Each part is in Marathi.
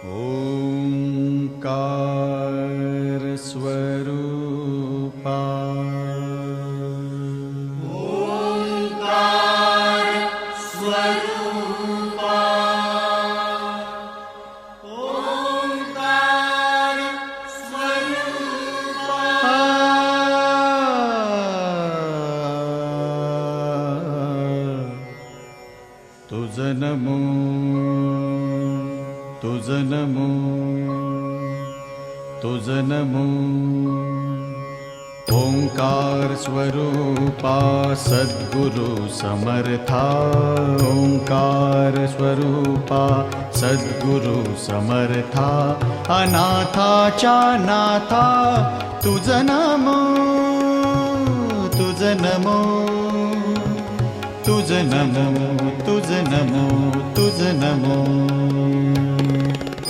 ओंकार स्वरूपा ओंकार स्वरूपा ओंकार स्वरूपा तुझ नमो तुझ नमो तुझ नमो ओंकार स्वरूपा सद्गुरु समर्था ओंकार स्वरूपा सद्गुरु समर्था अनाथाच्या नाथा तुझ नमो तुझ नमो तुझ नमो तुझ नमो तुझ नमो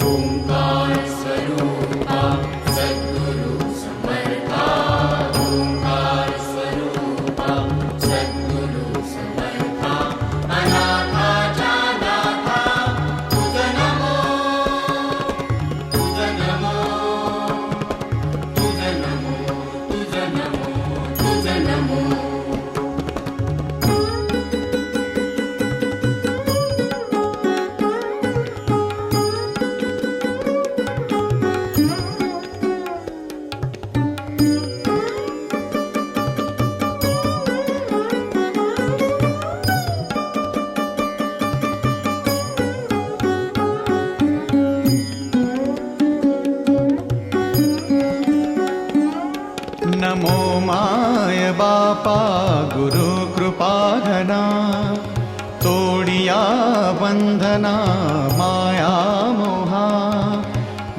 ओंकार स्वरूपा सद्गुरु समर्था ओंकार स्वरूपा सद्गुरु समर्था अनाथाच्या नाथा तुझ नमो तुझ नमो तुझ नमो तुझ नमो तुझ नमो नमो माय बापा गुरु कृपा घना तोडिया बंधना माया मोहा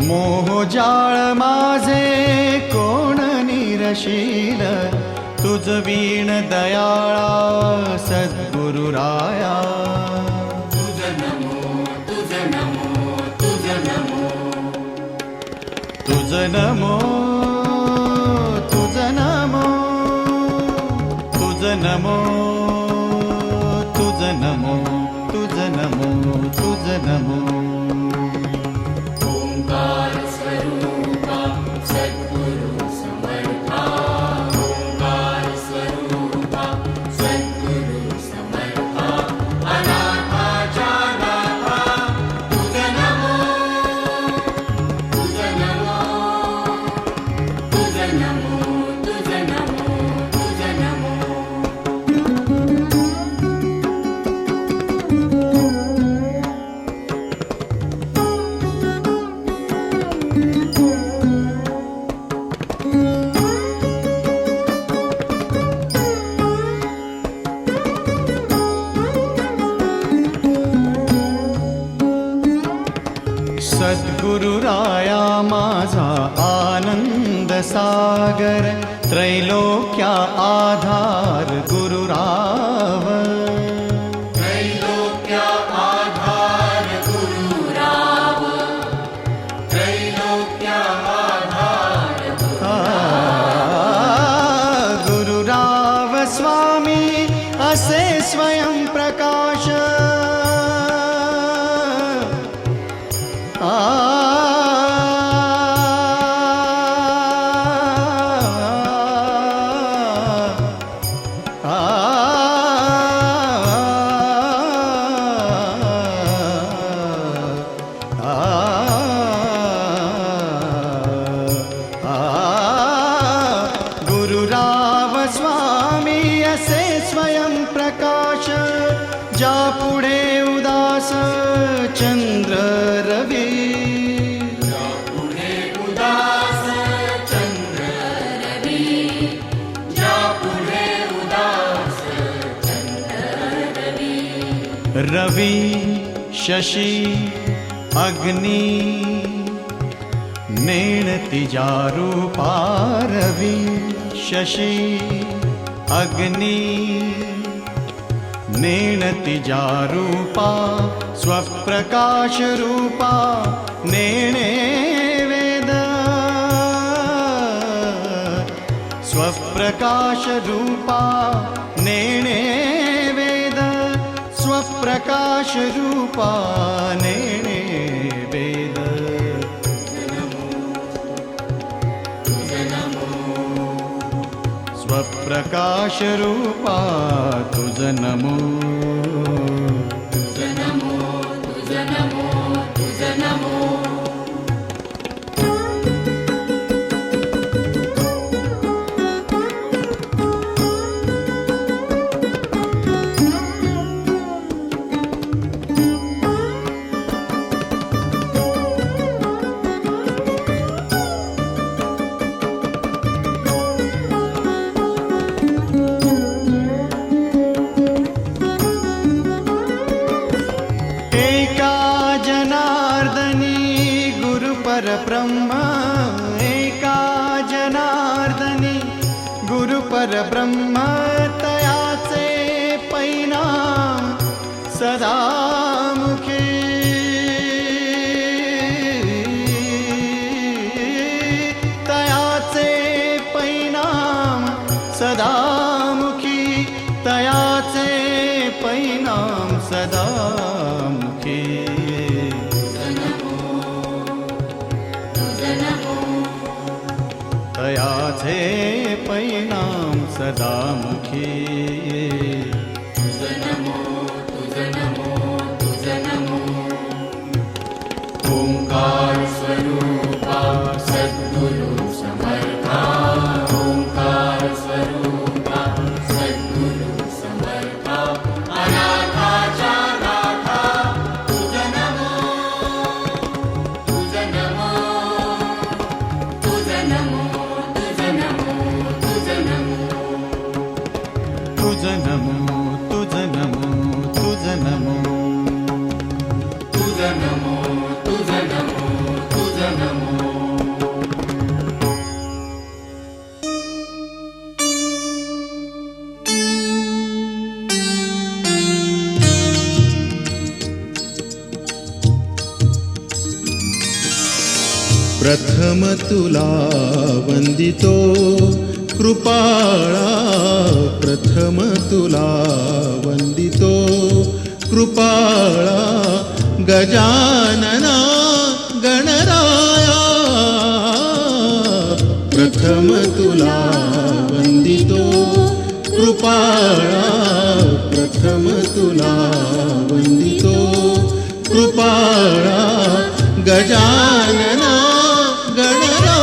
मोहजाळ माझे कोण निरशील तुझ वीण दयाळा सद्गुरु राया तुझ नमो तुझ नमो तुझ नमो तुझ नमो तुझ नमो तुझ नमो तुझ नमो तुझ नमो तुझ नमो ओंकार स्वरूपा सद्गुरु समर्था ओंकार स्वरूपा सद्गुरु समर्था अनाथाच्या नाथा तुझ नमो तुझ नमो तुझ नमो तुझ नमो तुझ नमो सद्गुरु राया माझा आनंद सागर त्रैलोक्या आधार गुरुराव त्रैलोक्या आधार गुरुराव त्रैलोक्या आधार गुरुराव स्वामी असे स्वयं प्रकाश गुरुराव स्वामी असे स्वयं प्रकाश जा पुढे उदास चंद्र रवी पुढे उदास चंद्र रवी जा पुढे उदास चंद्र रवी रवी शशी अग्नि नेण तिजा रूपा रवी शशी अग्नि नेण तिजा रूपा स्वप्रकाश रूपा नेणे वेद स्वप्रकाश रूपा नेणे वेद स्वप्रकाश रूपा नेणे वेद प्रकाश रूपा तुझ नमो. तुझ नमो तुझ नमो तुझ नमो. एका जनार्दनी गुरु परब्रह्म. एका जनार्दनी गुरु परब्रह्म. तयाचे परिणाम सदा मुखी. तयाचे परिणाम सदा मुखी. तयाचे परिणाम सदा मुखी. तयाचे परिणाम सदा मुखी. तुझ नमो तुझ नमो तुझ नमो. ओंकार स्वरूपा सद्गुरु समर्था. ओंकार स्वरूपा सद्गुरु समर्था. अनाथाच्या नाथा तुझ नमो. तुझ नमो तुझ नमो तुझ नमो तुझ नमो. तुझ नमो तुझ नमो तुझ नमो. तुझ नमो तुझ नमो तुझ नमो. प्रथम तुला वंदितो कृपाळा. प्रथम तुला वंदितो कृपाळा. गजानना गणराया. प्रथम तुला वंदितो कृपाळा. प्रथम तुला वंदितो कृपाळा. गजानना गणराया.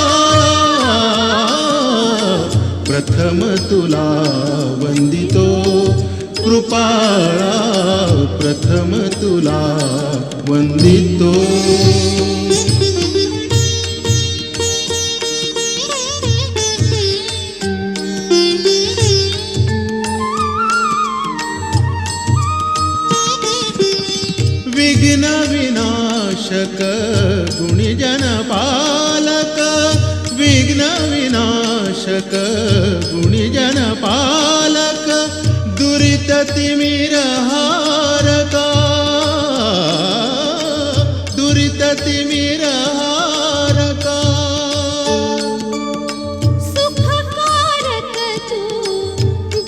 प्रथम तुला वंदितो कृपाळा. प्रथम तुला वंदितो. विघ्न विनाशक गुणिजन पालक. विघ्न विनाशक गुणिजन पालक. दुरित तिमिर हारका. दुरित तिमिर हारका. सुखकारक तू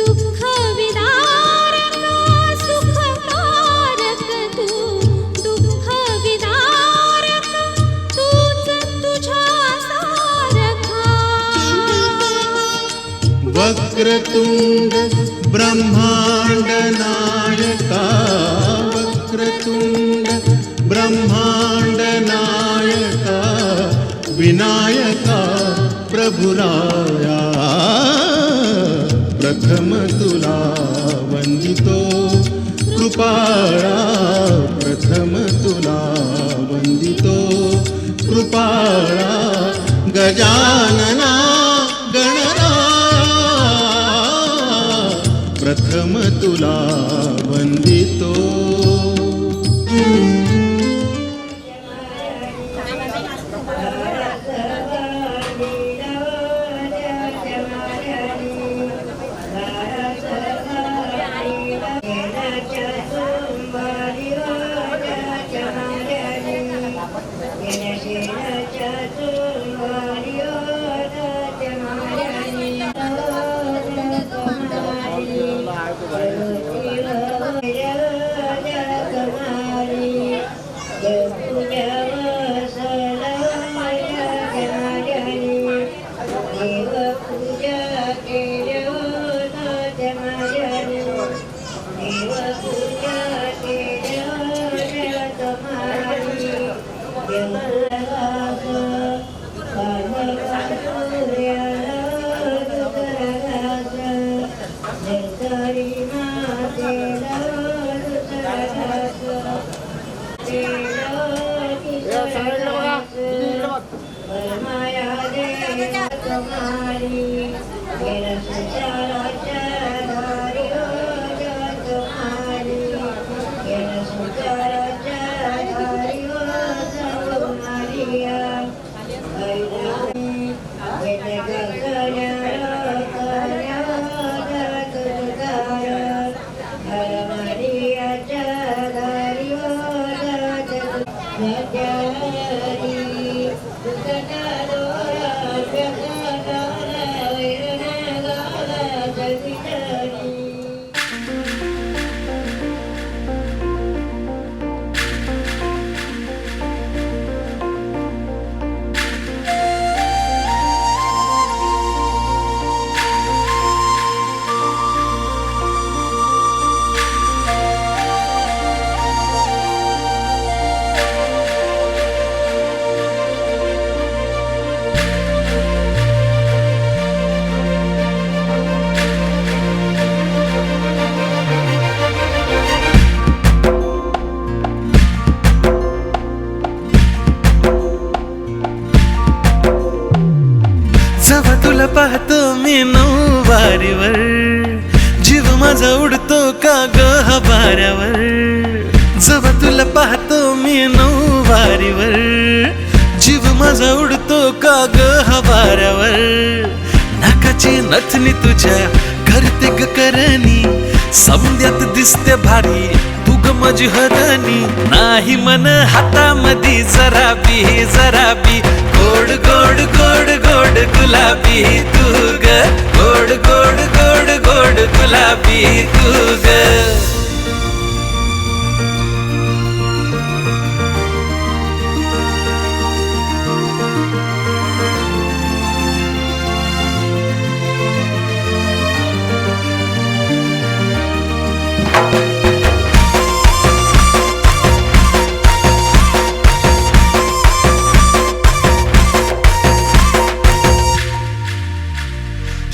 दुःख विदारक. सुखकारक तू दुःख विदारक. तूच तुझ्या सारखा. वक्रतुंड ब्रह्मांड नायका. वक्रतुंड ब्रह्मांड नायका. विनायका प्रभुराया. प्रथम तुला वंदितो कृपाळा. प्रथम तुला वंदितो कृपाळा. गजानना गणराया. प्रथम तुला वंदितो. Mario तुम्हारी मेरा सचराचर धारी हो जो तुम्हारी मेरा सचराचर धारी हो सब तुम्हारिया जेव्हा तुला पाहतो मी नऊवारीवर जीव माझा उडतो का ग हबाऱ्यावर जेव्हा तुला पाहतो मी नऊवारीवर जीव माझा उडतो का ग हबाऱ्यावर नाकाची नथनी तुझ्या करते ग करणी समद्यात दिसते भारी तू ग माझी हरणी नाही मन हातामध्ये जरा बी गोड गोड गोड गोड गुलाबी तू ग गोड गोड गोड गोड गुलाबी तू ग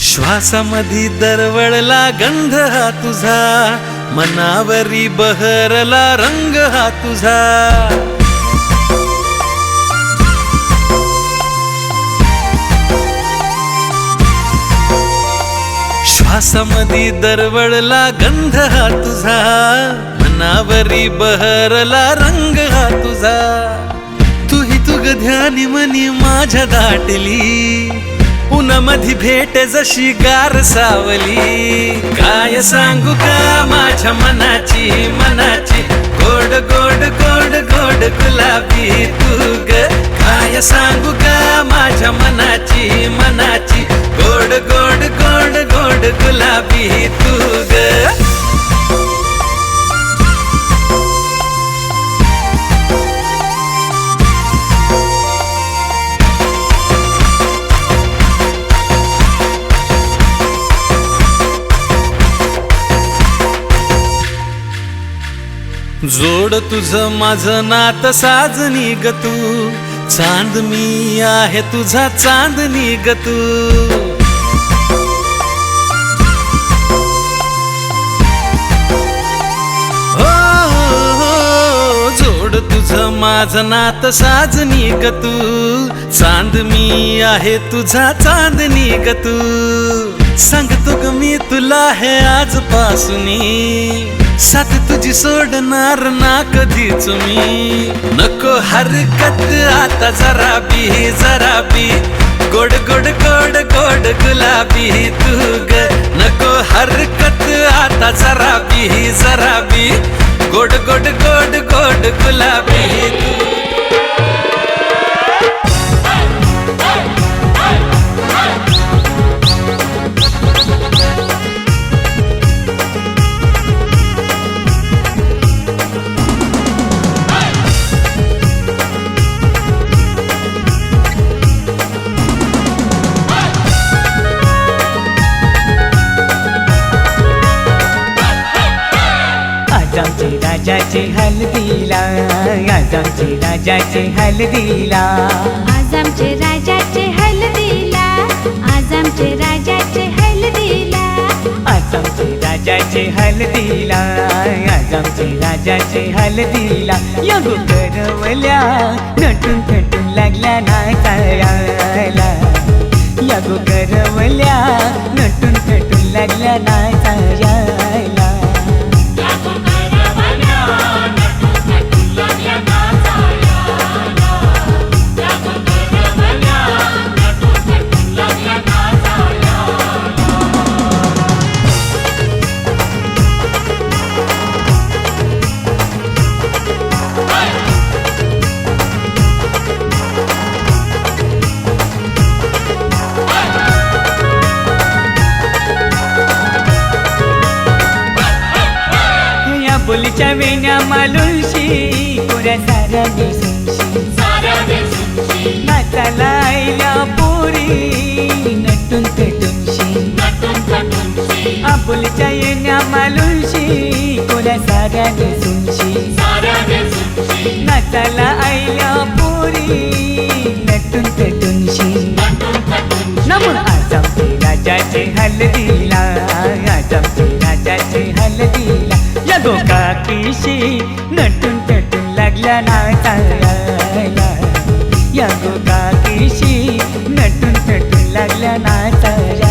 श्वासामध्ये दरवळला गंध हा तुझा मनावरी बहरला रंग हा तुझा श्वासामध्ये दरवळला गंध हा तुझा मनावरी बहरला रंग हा तुझा तुही तुग ध्यानी मनी माझ्या दाटली उन्हामध्ये भेट जशी गार सावली काय सांगू का माझ्या मनाची गोड गोड गोड गोड गुलाबी तू ग काय सांगू का माझ्या मनाची गोड गोड गोड गोड गुलाबी तू ग जोड तुझं माझं नात साजनी ग तू चांद मी आहे तुझा चांदणी ग तू जोड तुझं माझं नात साजनी ग तू चांद मी आहे तुझा चांदणी ग तू सांगतो ग मी तुला हे आजपासूनी साथ तुझी सोडणार ना कधीच मी नको हरकत आता जरा बी गोड गोड गोड गोड गुलाबी तू ग नको हरकत आता जरा बी गोड गोड गोड गोड गुलाबी तू आमचे राजाचे हल्दीला आज आमचे राजाचे हल्दीला आज आमचे राजाचे हल्दीला आज आमचे राजाचे हल्दीला आज आमचे राजाचे हल्दीला आज आमचे राजाचे हल्दीला यगो करवल्या नटून थटून लागल्या नाचायला या गो करवल्या नटून थटून लागल्या नाचायला बोलीच्या वेण्या मालुलशी कोऱ्या साऱ्या नेसूनशी नाचाला आईल्या पोरी नटून थटूनशी आपुलीच्या येण्या मालुलशी कोऱ्या साऱ्या नेसूनशी नाचाला आईल्या पोरी नटून थटूनशी नम आज आमचे राजाचे हलदीला आज आमचे राजाचे हलदीला या गो काकीशी नटून थटून लागल्या नाचायला या गो काकीशी नटून थटून लागल्या नाचायला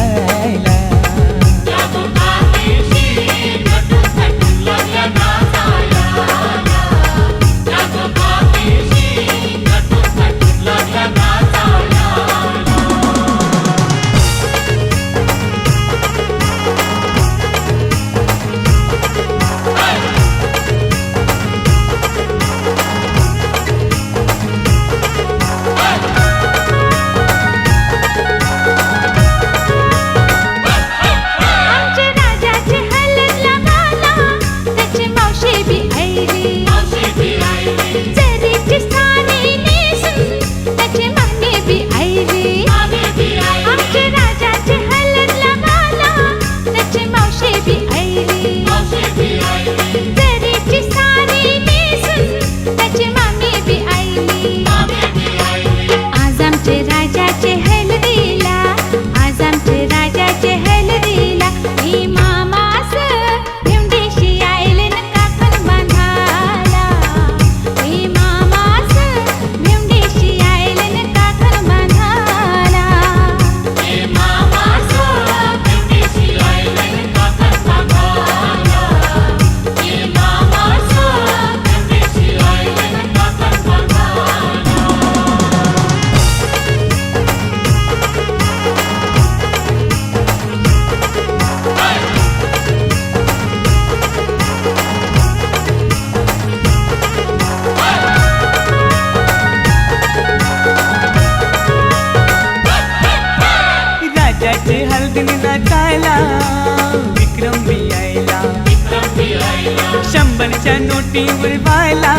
शंभरच्या नोटीवर व्हायला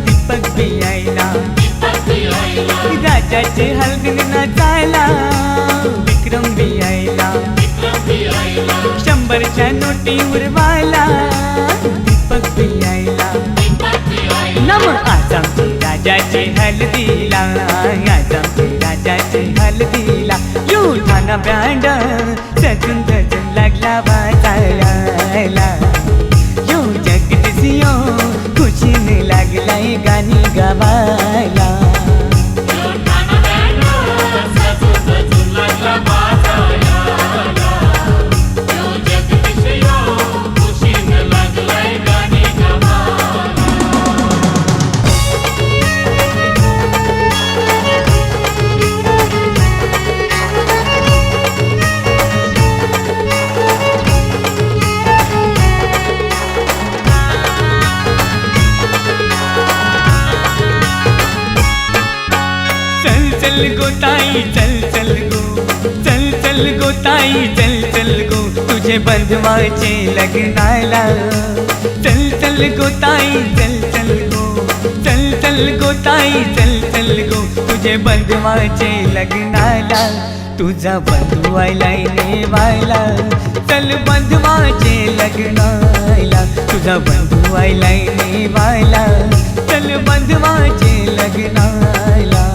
दीपक बी यायला राजाचे हलगीन नाचायला विक्रम बी यायला शंभरच्या नोटीवर व्हायला दीपक बी यायला नम आज आमचे राजाचे हलदीला आज आमचे राजाचे हलदीला युठाना बँड सजून सजून लागला वाजायला जगदीसियो खुशीने लागलाय गाणी गावायला चल गो ताई चल चल गो चल चल गो ताई चल चल गो तुझे बंधवाचे लग्नाला चल चल गो ताई चल चल गो चल चल गो ताई चल चल गो तुझे बंधवाचे लग्नाला तुझा बंधू आयलाय नेवायला चल बंधवाचे लग्नाला तुझा बंधू आयलाय नेवायला चल बंधवाचे लग्नाला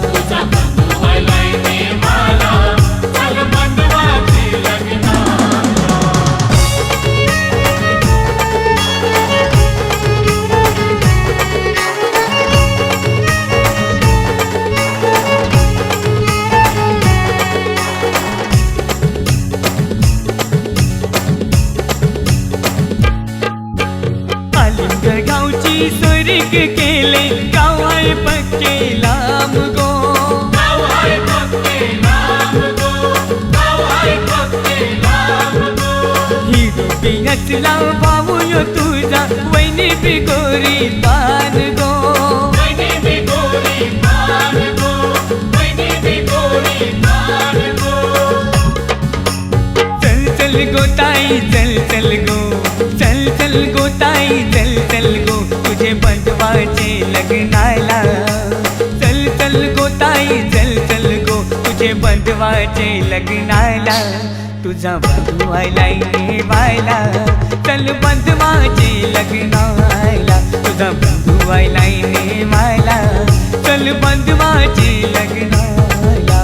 अधिक केले गाव आहे पक्के लांब गो गाव आहे पक्के लांब गो गाव आहे पक्के लांब गो ही रूपी असला भाऊ यो तुझा वैनी बिगोरी पान गो वैनी बिगोरी पान गो वैनी बिगोरी पान गो चल चल गो ताई चल चल गो चल चल गो ताई चल चल गो तुझे बंधवाचे लग्नाला चल चल गो ताई चल चल गो तुझे बंधवाचे लग्नाला तुझा बंधू आयलाय नेवायला चल बंधवाचे लग्नाला तुझा बंधू आयलाय नेवायला चल बंधवाचे लग्नाला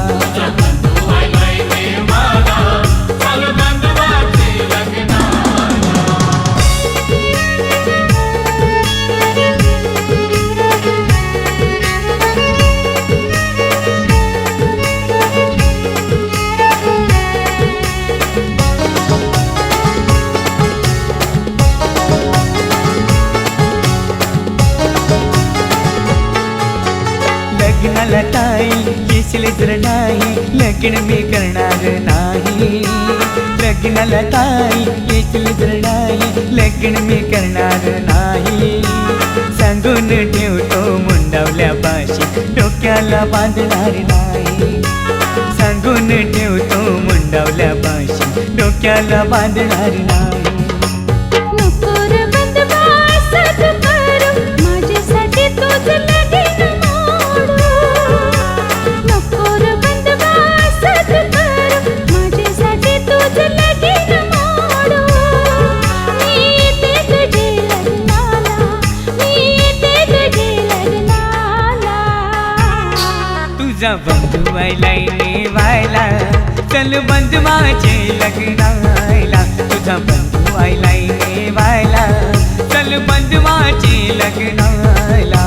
लग्नाला ताई येशील जर नाही लग्न मी करणार नाही लग्नाला ताई येशील जर नाही लग्न मी करणार नाही सांगून ठेवतो मुंडावल्या पाशी डोक्याला बांधणार नाही सांगून ठेवतो मुंडावल्या पाशी डोक्याला बांधणार नाही नको रे बंधवा साथ करू माझ्यासाठी तुझं लगीन मोडू नको रे बंधवा साथ करू माझ्यासाठी तुझं लगीन मोडू मी येते तुझे लग्नाला मी येते तुझे लग्नाला तुझा बंधू आयलाय नेवायला चल बंधवाचे लग्नाला तुझा बंधू आयलाय नेवायला चल बंधवाचे लग्नाला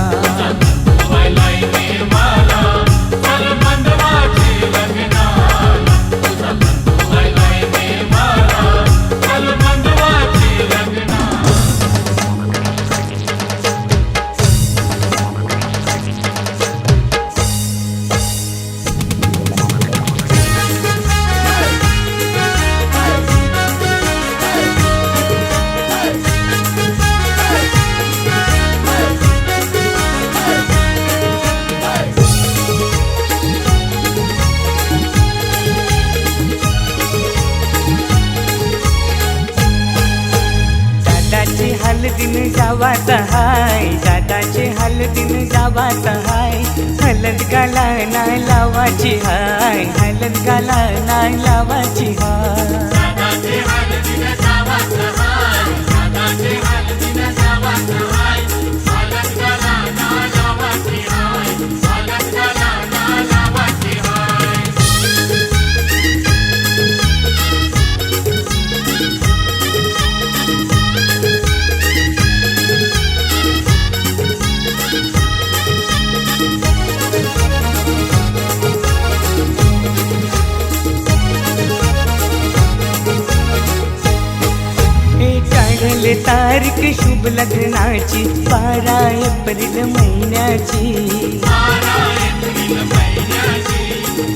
दादाचे हलदीन जावाचा हाय दादाचे हलदीन जावाचा हाय हलद गाला नाही लावाची हाय हलद गाला नाही लावाची हाय दादाचे हलदीन जावाचं हाय दादाचे हलदीन जावाचं हाय हलद गाला ना लावाची हाय हलद गाला ना लावाची हाय काढले तारीख शुभ लग्नाची 12 एप्रिल महिन्याची 12 एप्रिल महिन्याची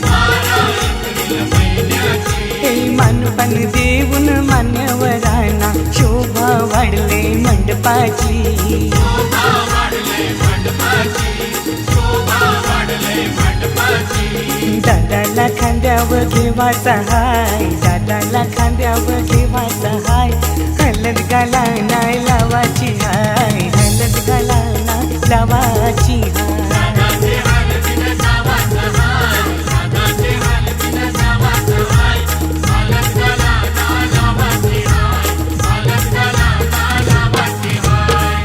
12 एप्रिल महिन्याची हे मानपान देऊन मान्यवरांना शोभा वाढले मंडपाची शोभा वाढले मंडपाची शोभा वाढले मंडपाची दादाला खांद्यावर घेवाचा हाय दादाला खांद्यावर घेवाचा हाय हलद गाला नाही लावाची हाय हलद गाला नाही लावाची हाय दादाचे हलदीन जावाचं हाय दादाचे हलदीन जावाचं हाय हलद गाला ना लावाची हाय हलद गाला ना लावाची हाय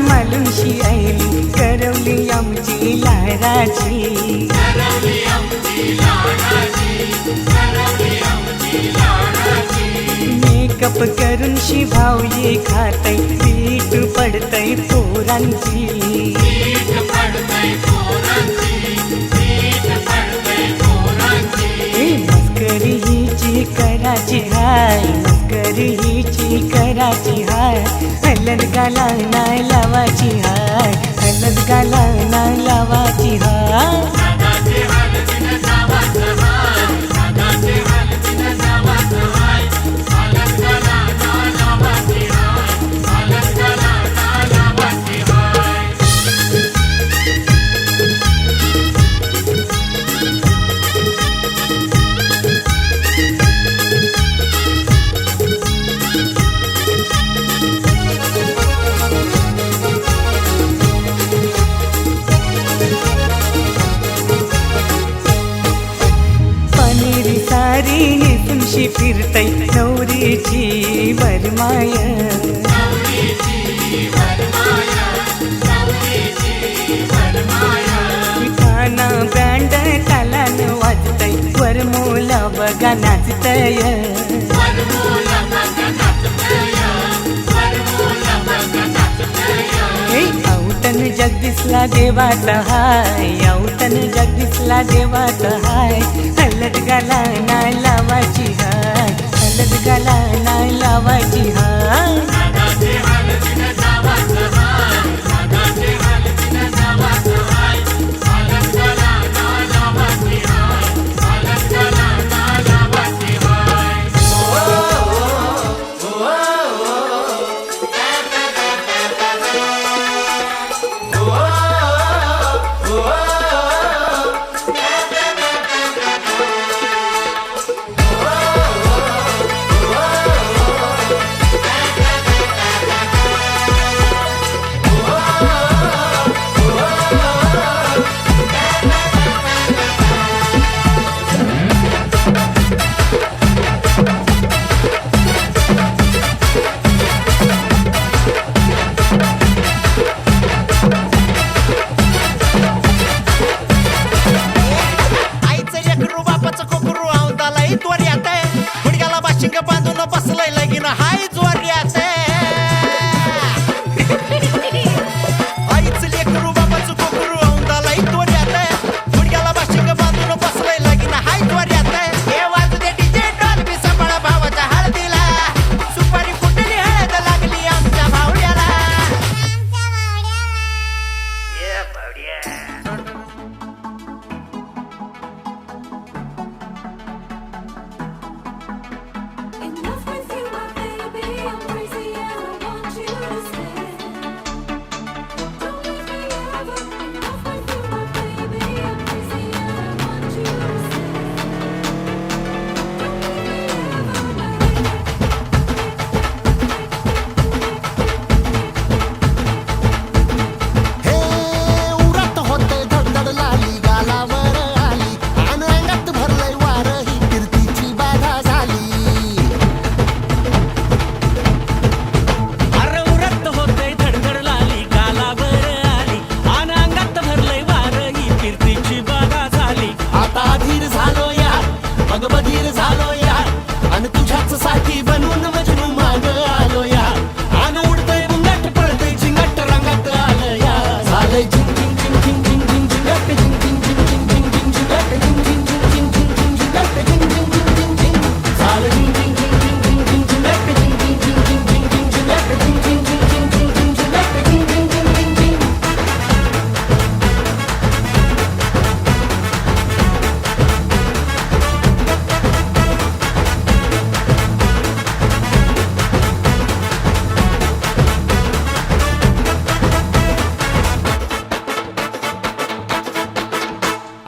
मालुशी आईली करवली आमची लाडाची करवली आमची लाडाची करवली आमची लाडाची गप करून शिभावये खातय पीठ पडतय पोरांची पीठ पडतय पोरांची, पीठ पडतय पोरांची. मस्करी हिची कराची हाय, मस्करी हिची कराची हाय. हलद गाला नाही लावाची हाय, हलद गाला नाही लावाची हाय. साधाचे हलतीन सावाचं हाय, साधाचे हलतीन सावाचं हाय. हलद गला ना लावाची हाय, हलद गला ना लावाची हाय. पनीरी सारी नेसूनशी फिरतय नवरीची बरमाय. नवरीची वरमाया, नवरीची वरमाया. काना बँड तालान वाजतय वरमोला बघा नाचतय. वरमोला बघा नाचतय, वरमोला बघा नाचतय. हे औटन जगदीशला देवाचा हाय, औटन जगदीशला देवाचा हाय. हलद गाला नाही लावाची हाय, हलद गाला नाही लावाची हाय. साधाचे हलतीन सावाचं हाय, साधाचे हलतीन सावाचं हाय. हलद गला ना लावाची हाय, हलद गला ना लावाची हाय. आईचं लेकरू बापाचं कोकरू औंदाला त्वऱ्यात आहे. गुडघ्याला बाशिंग बांधून बसलंय लगीन हाय जोऱ्यात आहे. आईचं लेकरू बापाचं कोकरू औंदाला त्वऱ्यात आहे. गुडघ्याला बाशिंग बांधून बसलंय लगीन हाय जोऱ्यात आहे. हे वाजू दे डीजे डॉल्बी सांभाळा भावाच्या हळदीला. सुपारी फुटली हळद लागली आमच्या भावड्याला. ये भावड्या. Enough with you, my baby. I'm crazy and I want you to stay. Don't leave me ever. Enough with you, my baby. I'm crazy and I want you to stay. हे उरात होते धडधड लाली गालावर आली आणि अंगात भरलंय वार ही कीर्तीची बाधा झाली. अरे उरत होते धडधड लाली गालावर आली आणि अंगात भरलंय वार ही कीर्तीची बाधा झाली. आता अधीर झालो यार मग बधीर झालो यार आणि तुझ्याच साठी बनवून मजनू माग आलो यार. आणि उडतय मुंगट पळतय झिंगट रंगात आलं यार. झालंय झिंग झिंग झिंग झिंग झिंग झिंग झिंगट झिंग झिंग झिंग झिंग झिंग झिंग झिंगट झिंग झिंग झिंग झिंग झिंग झिंग झिंगट झिंग झिंग झिंग झिंग झिंग. झालं झिंग झिंग झिंग झिंग झिंग झिंग झिंगट झिंग झिंग झिंग झिंग झिंग झिंग झिंगट झिंग झिंग झिंग झिंग झिंग झिंग झिंगट झिंग झिंग झिंग झिंग झिंग.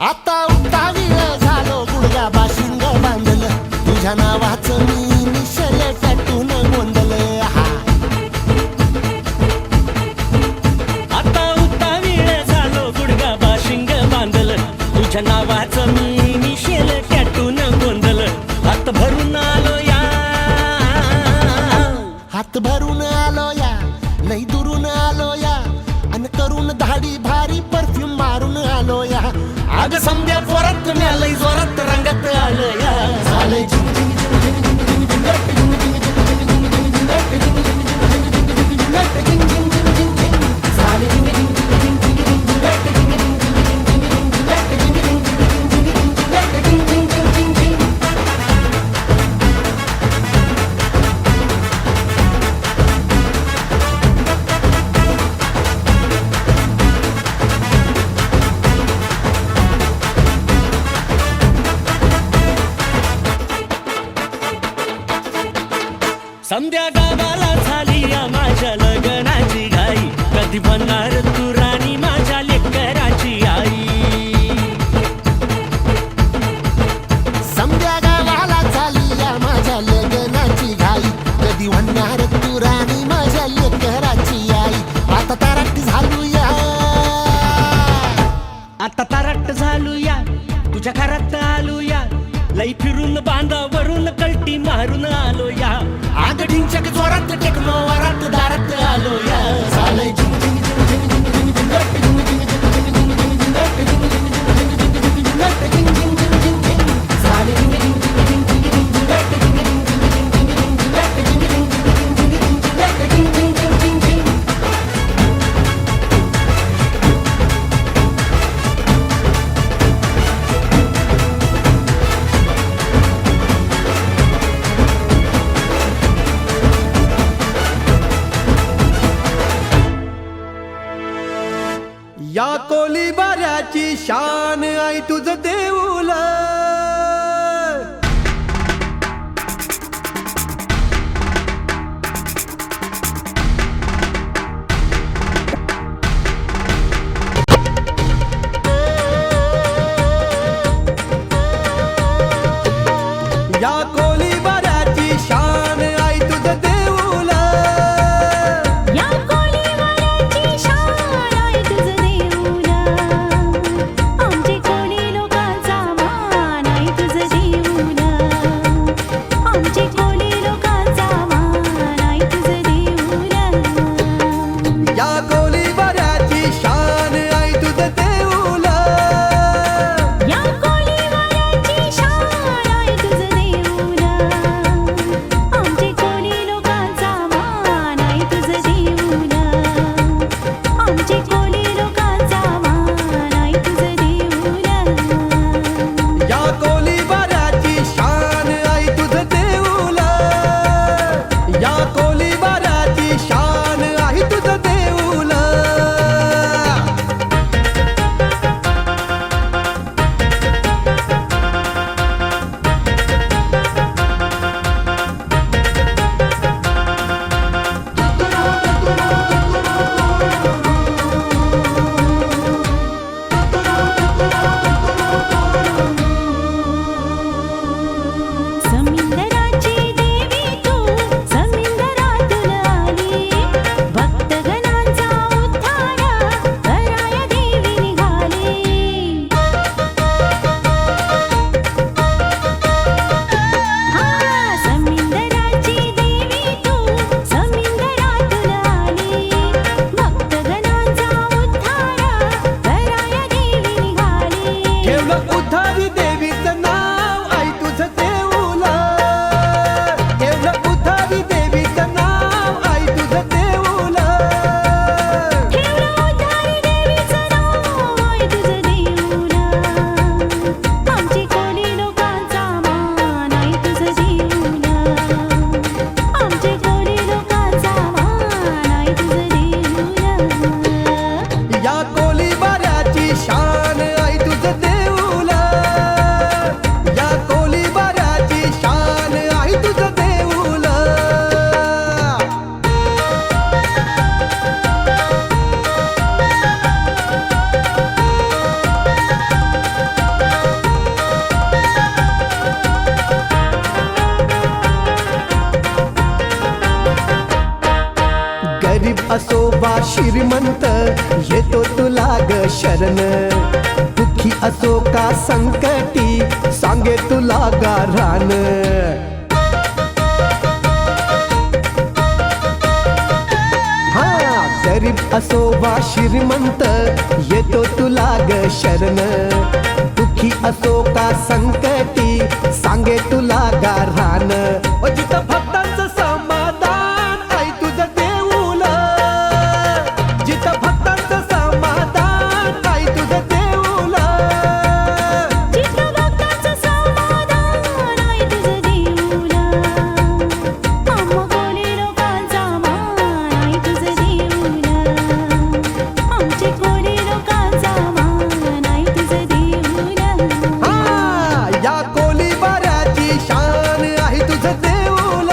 आता उतावीळ झालो गुडघा बाशिंग बांधलं तुझ्या नावाचं मी निशल टॅटून गोंधलं. आता उतावीळ झालो गुडगा बाशिंग बांधलं तुझ्या नावाचं मी मिशेल टॅटून गोंधलं. हात भरून आलो या, हात भरून आलो या लई दुरून आलो या आणि करून धाडी भारी परफ्यूम मारून आलो या. अग समद्या जोरात लय जोरात रंगात आलं या. झालंय झिंग झिंग झिंग झिंग झिंग झिंग झिंगट झिंग झिंग झिंग झिंग झिंग समध्या गावाला झाली या माझ्या लग्नाची घाई कधी बनणार तू राणी माझ्या लेकराची आई समध्या गावाला झाली या माझ्या लग्नाची घाई कधी म्हणणार तू राणी माझ्या लेकराची आई आता तारट झालूया आता तारट झालूया तुझ्या घरात आलूया लई फिरून बांधावरून कलटी मारून आलो या आग ढिंचक जोरात टेकलो वरात दारात आलो या झालंय झिंग झिंग झिंग झिंग झिंग झिंग झिंग झिंग झिंग झिंग झिंग झिंग या कोलीबाऱ्याची शान आई तुझं देऊल या कोलीबाऱ्याची शान आई तुझं देऊल या कोळीवाड्याची शान आहे तुझं देऊळ आमचे कोळी लोकांचा मान आहे तुझं देऊळ आमचे कोळी लोकांचा मान आहे तुझं देऊळ या कोलीबाऱ्याची शान आई तुझं देऊल या कोळीवाड्याची शान आहे तुझं देऊळ आमचे कोळी लोकांचा मान आहे तुझं देऊळ आमचे कोळी लोकांचा मान आहे तुझं देऊळ या कोलीबाऱ्याची शान आई तुझं देऊल या कोलीबाऱ्याची शान आई तुझं देऊल समिंदराची देवी तू समिंदरातून आली भक्तगणांचा उद्धार कराया देवी निघाली हा समिंदराची देवी तू समिंदरातून आली भक्तगणांचा उद्धार कराया देवी निघाली ठेवलं उद्धारी देवीचं नाव आई तुझं देऊल ठेवलं उद्धारी देवीचं नाव आई तुझं देऊल ठेवलं उद्धारी देवीचं नाव आहे तुझं देऊळ आमचे कोळी लोकांचा मान आहे तुझं देऊळ आमचे कोळी लोकांचा मान आहे तुझं देऊळ या कोलीबाऱ्याची शान आई तुझं देऊल या कोलीबाऱ्याची शान आई तुझं देऊल गरीब असो वा श्रीमंत येतो तुला ग शरण दुःखी असो का संकटी सांगे तुला गारान हा गरीब असो वा श्रीमंत येतो तुला ग शरण दुःखी असो का संकटी सांगे तुला गारान जिथं भक्तांचं समाधान आई तुझं देऊल जिथं भक्तांचं समाधान आई तुझं देऊल जिथं भक्तांचं समाधान आहे तुझं देऊळ आम्हा कोळी लोकांचा मान आहे तुझं देऊळ आमचे कोळी लोकांचा मान आहे तुझं देऊळ हा या कोलीबाऱ्याची शान आहे तुझं देऊल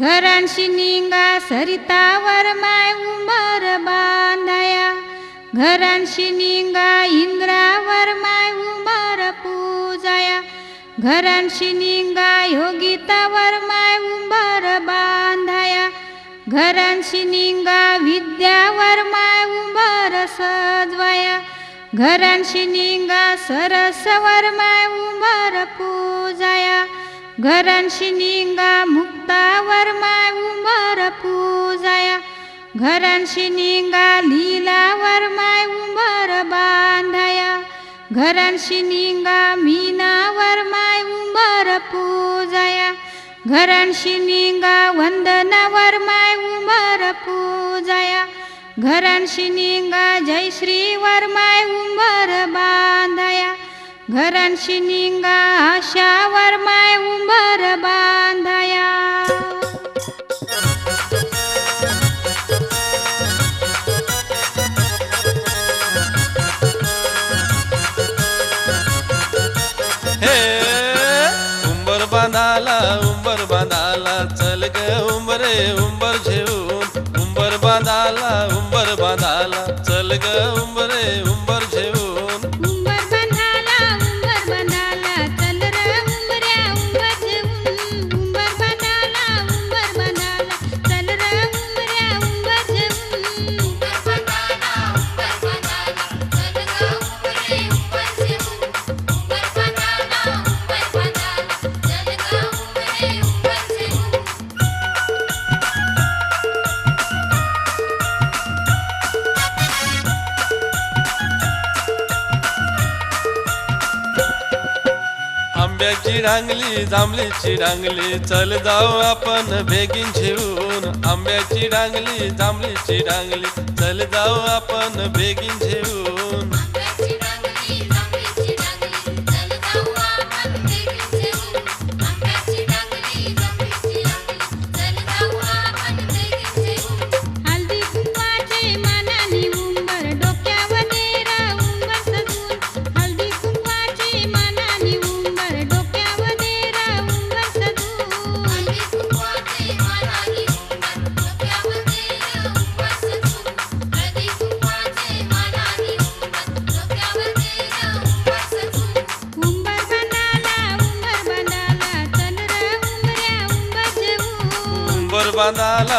घरांशी निंगा सरितावर माय उंबर बांधाया घरांशी निंगा इंद्रावर माय उंबर पूजाया घरांशी निंगा योगितावर माय उंबर बांधाया घरांशी निंगा विद्यावर माय उंबर सजवाया घरांशी निंगा सरसवर माय उंबर पूजाया घरांशी निंगा मुक्तावर माय उंबर पूजाया घरांशी निंगा लीलावर माय उंबर बांधाया घरांशी निंगा मीनावर माय उंबर पूजाया घरांशी निंगा वंदनावर माय उंबर पूजाया घरांशी निंगा जयश्रीवर माय उंबर बांधाया घरांशी निंगा आशावर माय उंबर बांधाया हे उंबर बांधाला चल ग उंबरे उंबर घेऊन उंबर बांधाला चल ग उंबरे उंबर घेऊन उंबर बांधाला चल रे उंबऱ्या उंबर घेऊन उंबर बांधाला चल रे उंबऱ्या उंबर घेऊन उंबर बांधाला चल ग उंबरे उंबर घेऊन उंबर बांधाला चल ग उंबरे उंबर घेऊन आंब्याची रांगली जांभळीची रांगली चल जाऊ आपण बेगीन घेऊन आंब्याची रांगली जांभळीची रांगली चल जाऊ आपण बेगीन घेऊन आंब्याची रांगली जांभळीची रांगली चल जाऊ आपण बेगीन घेऊन आंब्याची रांगली जांभळीची रांगली चल जाऊ आपण बेगीन घेऊन हल्दी कुंकवाचे मानानी उंबर डोक्यावर नेरा उंबर सजून हल्दी कुंकवाचे मानानी उंबर डोक्यावर नेरा उंबर सजून हल्दी कुंकवाचे मानानी उंबर डोक्यावर नेरा उंबर सजून हल्दी कुंकवाचे मानानी उंबर डोक्यावर नेरा उंबर सजून उंबर बांधाला चल रे उंबऱ्या उंबर घेऊन उंबर बांधाला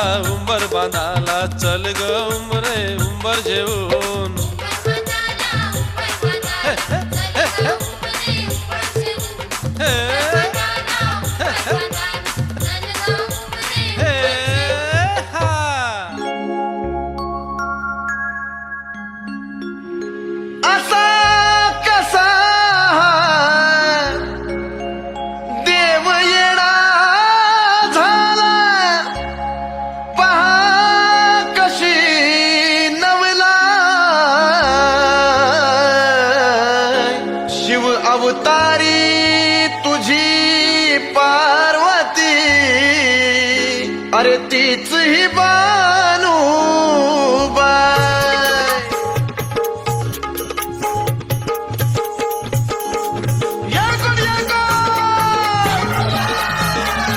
चल ग उंबरे उंबर घेऊन उंबर बांधाला चल ग उंबरे उंबर घेऊन हे चल ग उंबरे हे हा असा कसा देव येडा झाला पहा कशी नवला शिव अवतारी तुझी पार्वती अरे तीच ही बानू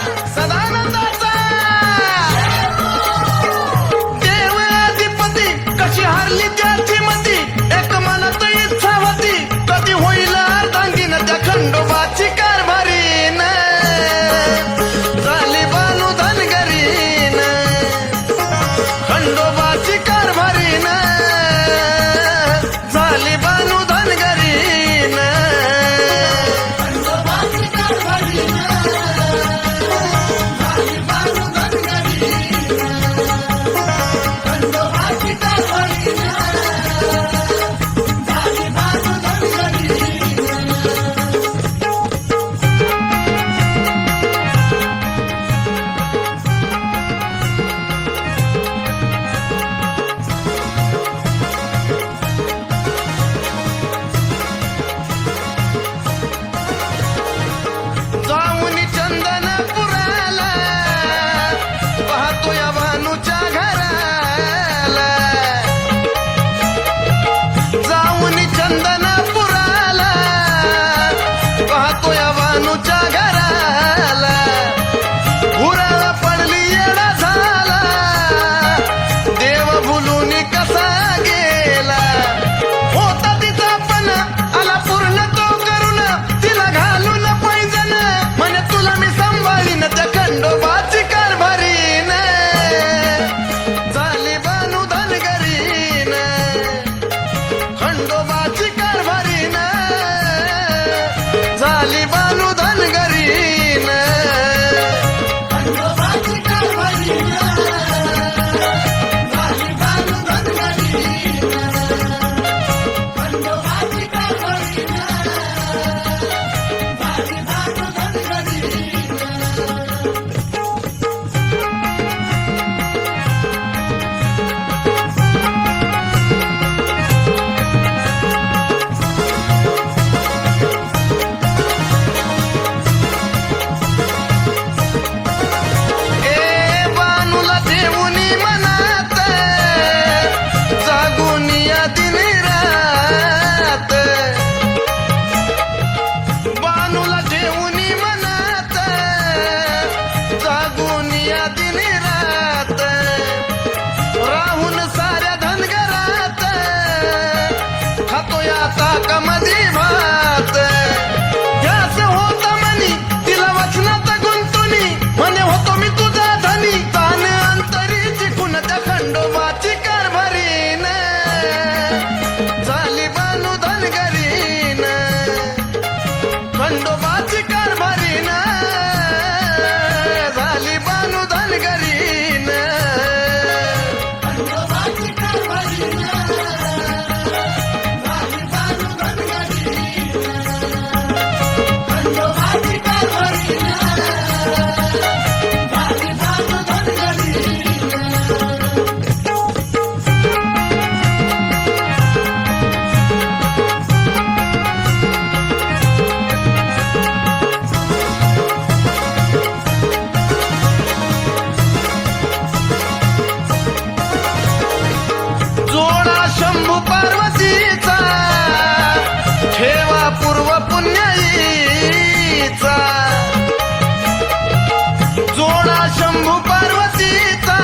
सदानंदाचा देव अधिपती कशी हारली त्याची मती एक मनात इच्छा होती कधी होईल अर्धांगीन त्या खंडोबाची कारभारीन झाली बानू धनगरीन खंडोबाची कारभारीन झाली बानू धनगरीन खंडोबाची कारभारीन जाऊनी चंदनपुराला पाहतो या भानूच्या घराला जाऊनी चंदनपुराला पाहतो या भानूच्या घराला हुराला पडली घरात राहून साऱ्या धनगरात खातो या ताकामध्ये भात ध्यास होता मनी तिला वचनात गुंतुनी म्हणे होतो मी तुझा धनी तान अंतरी चिकून त्या खंडोबाची कारभारीन झाली बानू धनगरीन खंडोबाची कारभारीन झाली बानू धनगरीन खंडोबाची कारभारीन झाली बानू धनगरीन खंडोबाची कारभारीन झाली बानू धनगरीन जोडा शंभू पार्वतीचा ठेवा पूर्व पुण्याईचा जोडा शंभू पार्वतीचा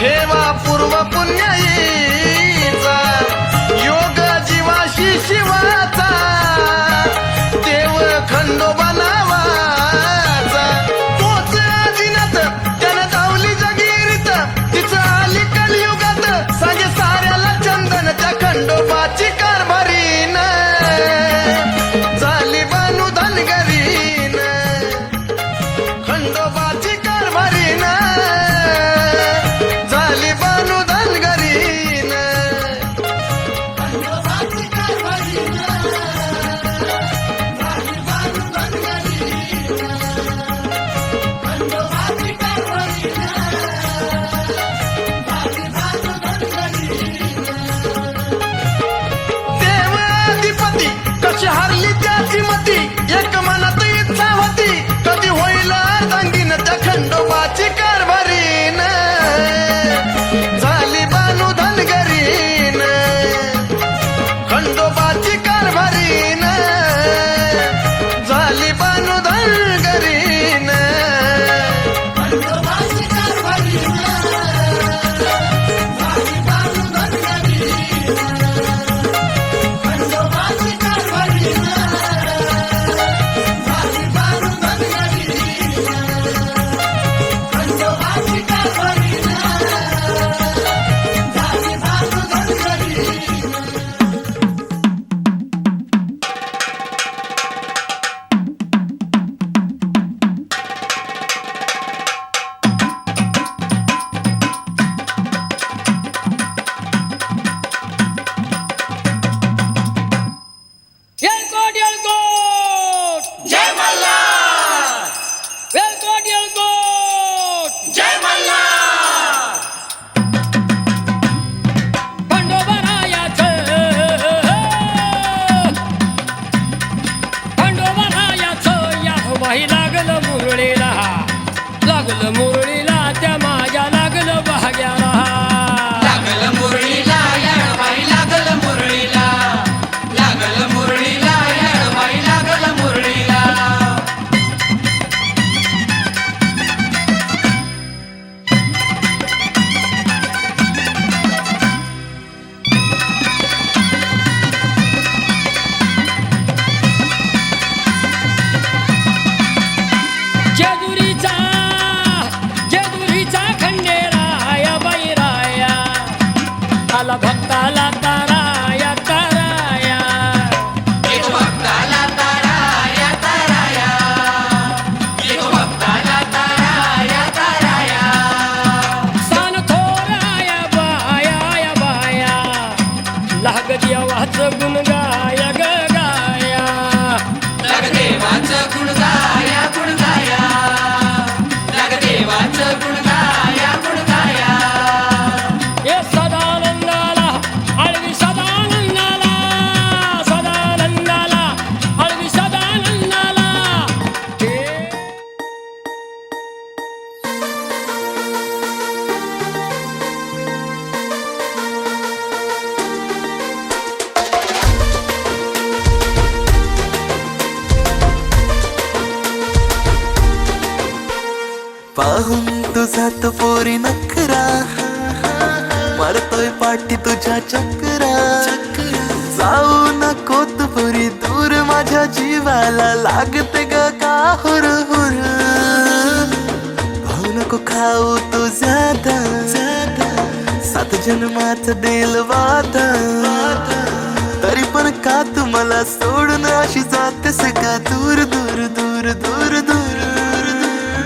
ठेवा पूर्व पुण्याईचा योग जीवाशी शिवाचा देव खंडोबा नावाचा तोच आदिनाथ त्यानं धावली जगिरीत तिचं आली कलियुगात सांगे साऱ्याला चंदन त्या खंडोबाची कारभारीन झाली बानू धनगरीन खंडोबाची कारभारीन झाली बानू धनगरीन खंडोबाची कारभारीन झाली बानू धनगरीन खंडोबाची कारभारीन देव अधिपती कशी हारली त्याची मती एक मनात इच्छा होती कधी होईल अर्धांगीन त्या खंडोबाची कारभारीन झाली बानू धनगरीन खंडोबाची कारभारीन झाली बानू धनगरीन खंडोबाची कारभारीन झाली बानू धनगरीन खंडोबाची कारभारीन झाली बानू धनगरीन खंडोबाची कारभारीन झाली बानू धनगरीन येळकोट येळकोट जय मल्हार येळकोट येळकोट जय मल्हार खंडोबारायाचं या बाई लागलं मुरळीला त्या माझ्या लागलं भाग्याला लागल मुरळीला येळबाई लागल मुरळीला लागल मुरळीला येळबाई लागल मुरळीला जेजुरीचा खंडेराया बैराया आला भक्ताला ताराया ताराया एक भक्ताला ताराया ताराया एक भक्ताला ताराया ताराया सान थोराया बाया बाया लाग देवाचं गुण गाया ग गाया लग देवाचं गुण गाया गुण गाया लग देवाचं गुण गाया गुण गाया ये सदानंदाला आळवी सदानंदाला सदानंदाला आळवी सदानंदाला पाहून तुझात पोरी नखरा मारतोय पाठी तुझ्या चक्रा जाऊ नकोत पुरी दूर माझ्या जीवाला लागते ग का हुर हुर भाऊ नको खाऊ तू ज्यादा सात जन्मात देल वादा तरी पण का तू मला सोडून अशी जातेस का दूर दूर दूर दूर दूर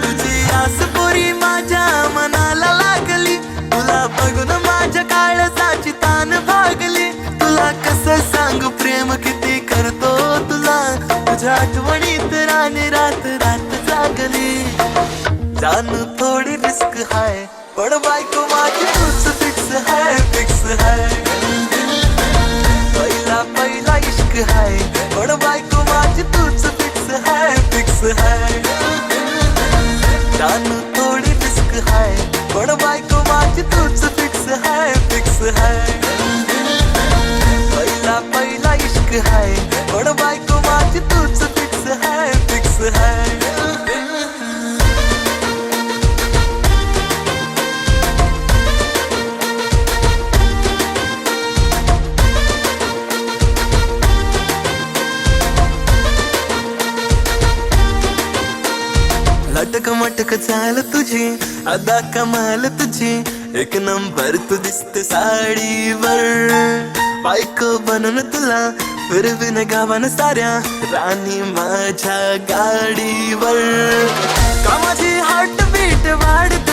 तुझी आस पोरी माझ्या मनाला लागली तुला बघून माझ्या काळजाची तान भागली तुला कसं सांगू प्रेम किती करतो तुला तुझ्या आठवणीत राणी रात रात जागली जानू थोडी रिस्क हाय पण बायको माझी तूच फिक्स हाय फिक्स हाय पहिला इश्क हाय पण बायको माझी तूच फिक्स हाय फिक्स हाय जानू थोडी रिस्क हाय पण बायको माझी तूच फिक्स हाय फिक्स हाय पहिला इश्क हाय पण बायको माझी तूच फिक्स हाय फिक्स हाय लटक मटक चाल तुझी अदा कमाल तुझी एक नंबर तू दिसते साडीवर बायको बनून तुला फिरविन गावान साऱ्या राणी माझ्या गाडीवर का माझी हार्ट बीट वाढते